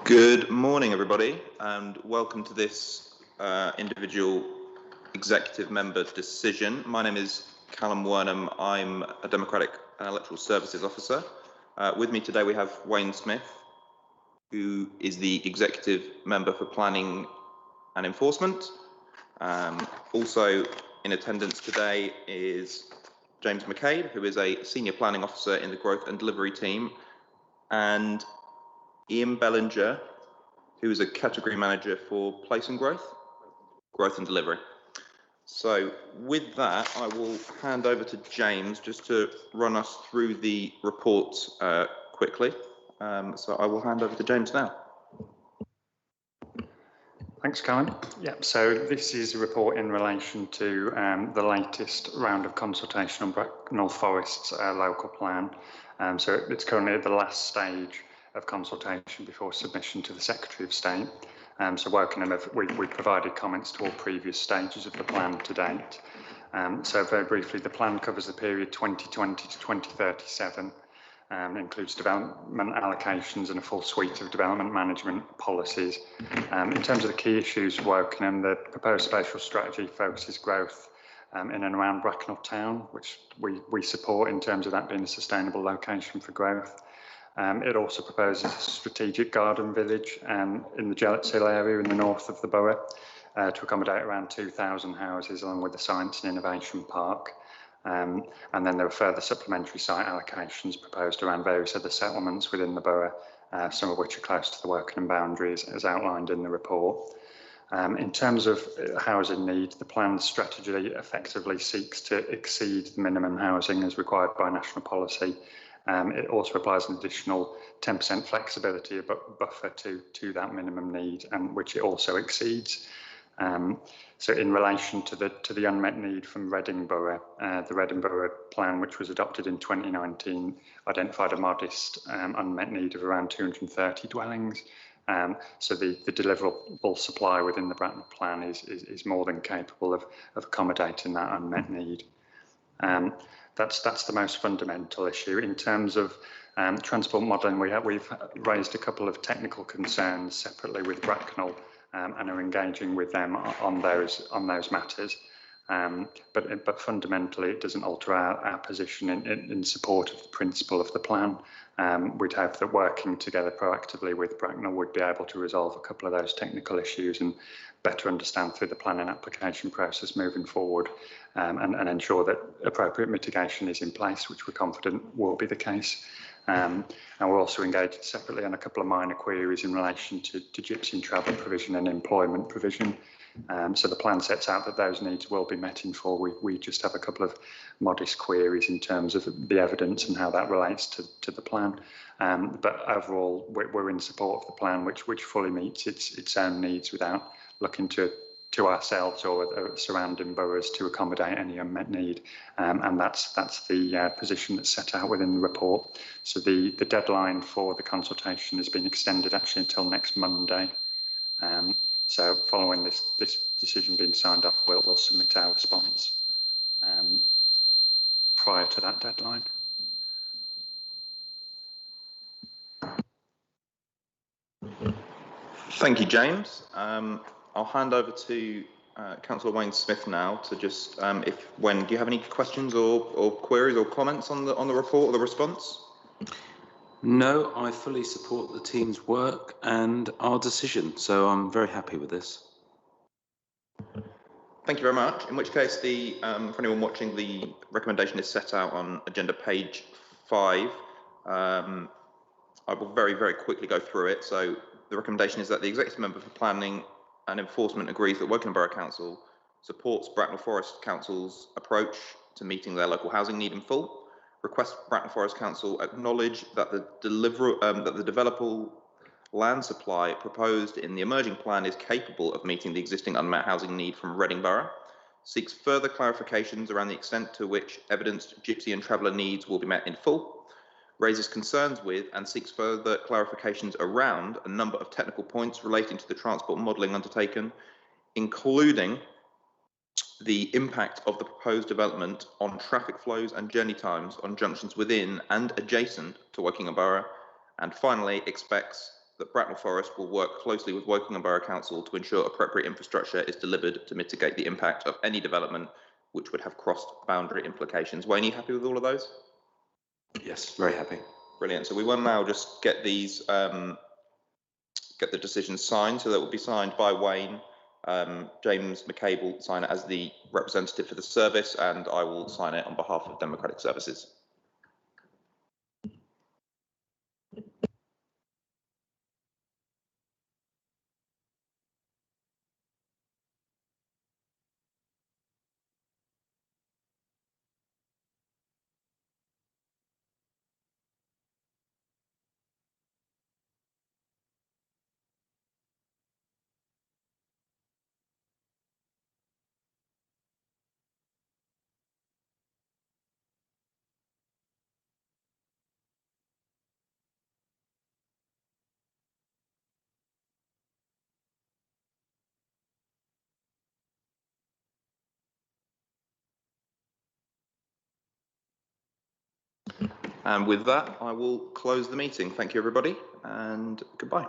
Good morning, everybody, and welcome to this individual executive member decision. My name is Callum Wernham. I'm a Democratic and Electoral Services Officer. With me today we have Wayne Smith, who is the executive member for Planning and Enforcement. Also in attendance today is James McCabe, who is a Senior Planning Officer in the Growth and Delivery team, and Ian Bellinger, who is a Category Manager for Place and Growth and Delivery. So with that, I will hand over to James just to run us through the report quickly. So I will hand over to James now. Thanks, Callum. Yep, so this is a report in relation to the latest round of consultation on Bracknell Forest's local plan. So it's currently at the last stage of consultation before submission to the Secretary of State. So Wokingham, we provided comments to all previous stages of the plan to date. So very briefly, the plan covers the period 2020 to 2037, includes development allocations and a full suite of development management policies. In terms of the key issues for Wokingham, the proposed spatial strategy focuses growth in and around Bracknell town, which we support in terms of that being a sustainable location for growth. It also proposes a strategic garden village in the Gellets Hill area in the north of the borough to accommodate around 2,000 houses, along with the Science and Innovation Park. And then there are further supplementary site allocations proposed around various other settlements within the borough, some of which are close to the Wokingham boundaries, as outlined in the report. In terms of housing needs, the plan strategy effectively seeks to exceed the minimum housing as required by national policy. It also applies an additional 10% flexibility buffer to that minimum need, which it also exceeds. So in relation to the unmet need from Reading Borough, the Reading Borough plan, which was adopted in 2019, identified a modest unmet need of around 230 dwellings. So the deliverable supply within the Bracknell plan is more than capable of accommodating that unmet need. That's the most fundamental issue. In terms of transport modelling, we've raised a couple of technical concerns separately with Bracknell and are engaging with them on those matters. But fundamentally, it doesn't alter our position in support of the principle of the plan. We'd hope that working together proactively with Bracknell would be able to resolve a couple of those technical issues and better understand through the planning application process moving forward, and ensure that appropriate mitigation is in place, which we're confident will be the case. And we're also engaged separately on a couple of minor queries in relation to gypsy travel provision and employment provision. So the plan sets out that those needs will be met in full. We just have a couple of modest queries in terms of the evidence and how that relates to the plan. But overall, we're in support of the plan, which fully meets its own needs without looking to ourselves or surrounding boroughs to accommodate any unmet need. And that's the position that's set out within the report. So the deadline for the consultation has been extended actually until next Monday. So following this decision being signed off, we'll submit our response prior to that deadline. Thank you, James. I'll hand over to Councillor Wayne Smith now to just, do you have any questions or queries or comments on the report or the response? No, I fully support the team's work and our decision, so I'm very happy with this. Thank you very much. In which case, for anyone watching, the recommendation is set out on agenda page 5. I will very, very quickly go through it. So the recommendation is that the Executive Member for Planning and Enforcement agrees that Wokingham Borough Council supports Bracknell Forest Council's approach to meeting their local housing need in full. Request Bracknell Forest Council acknowledge that the developable land supply proposed in the emerging plan is capable of meeting the existing unmet housing need from Reading Borough. Seeks further clarifications around the extent to which evidenced gypsy and traveller needs will be met in full. Raises concerns with and seeks further clarifications around a number of technical points relating to the transport modelling undertaken, including the impact of the proposed development on traffic flows and journey times on junctions within and adjacent to Wokingham Borough, And finally, expects that Bracknell Forest will work closely with Wokingham Borough Council to ensure appropriate infrastructure is delivered to mitigate the impact of any development which would have cross-boundary implications. Wayne, are you happy with all of those? Yes, very happy. Brilliant. So we will now just get these, get the decisions signed. So that will be signed by Wayne. James McCabe will sign it as the representative for the service, and I will sign it on behalf of Democratic Services. And with that, I will close the meeting. Thank you, everybody, and goodbye.